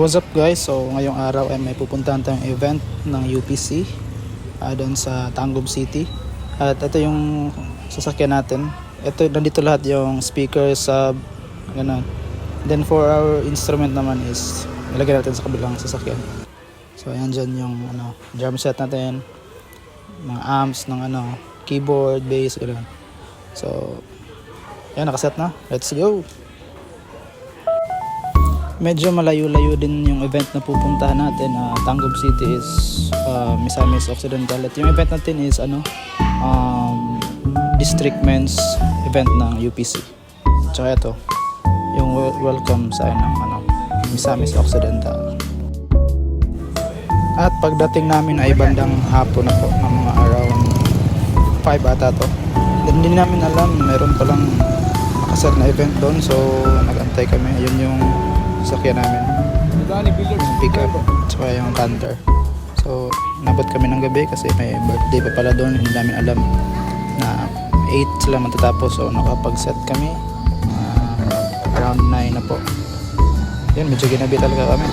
What's up guys? So ngayong araw ay may pupuntahan tayong event ng UPC doon sa Tangub City. At ito yung sasakyan natin. Ito, nandito lahat yung speaker, sub, ganun. Then for our instrument naman is ilagay natin sa kabilang sasakyan. So ayan dyan yung drum set natin, mga amps ng keyboard, bass, ganun. So ayan, nakaset na. Let's go! Medyo malayo-layo din yung event na pupuntahan natin. Tangub City is Misamis Occidental. At yung event natin is District Men's event ng UPC. Tsaka ito, yung welcome sa ng Misamis Occidental. At pagdating namin ay bandang hapon na po, ng mga around 5 ata to. Hindi namin alam, meron palang nakaset na event doon. So nag-antay kami. Ayun yung sakyan namin, yung pickup, tsaka yung canter. So nabot kami ng gabi kasi may birthday pa pala doon. Hindi namin alam na 8 sila matatapos. So nakapag-set kami around 9 na po. Yun, medyo ginabi talaga kami.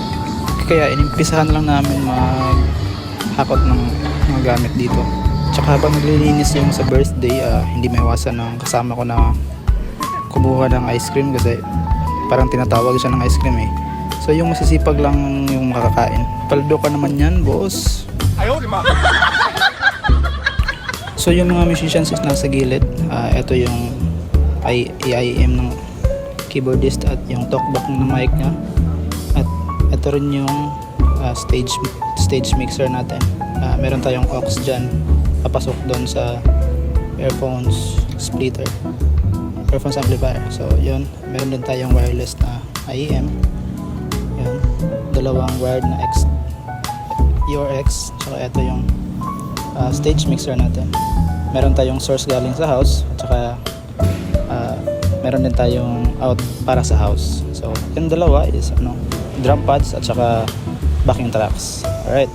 Kaya inimpisahan lang namin maghakot ng mga gamit dito. Tsaka habang naglilinis yung sa birthday, hindi maiwasan ng kasama ko na kumuha ng ice cream kasi parang tinatawag siya ng ice cream eh. So yung masisipag lang yung makakain. Paldo ka naman yan, boss. Ayaw, di ba? So yung mga musicians is nasa gilid. Ito yung AIM ng keyboardist at yung talkback ng mic niya. At ito rin yung stage mixer natin. Meron tayong aux dyan. Papasok doon sa earphones splitter, earphones amplifier. So yun, meron din tayong wireless na IEM. Yun, dalawang wired na URX. Tsaka ito yung stage mixer natin. Meron tayong source galing sa house. Tsaka meron din tayong out para sa house. So yung dalawa is drum pads at tsaka backing tracks. Alright.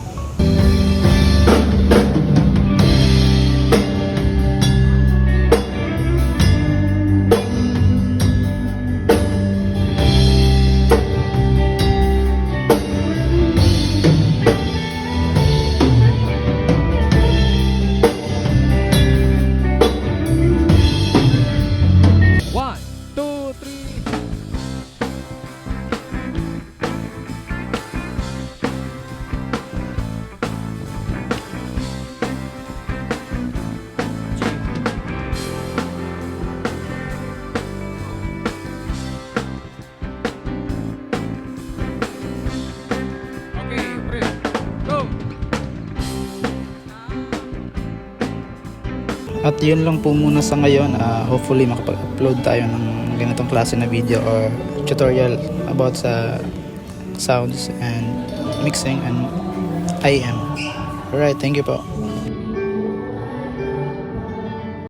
At yun lang po muna sa ngayon. Hopefully makapag-upload tayo ng ganitong klase na video or tutorial about sa sounds and mixing and IM. Alright, thank you po.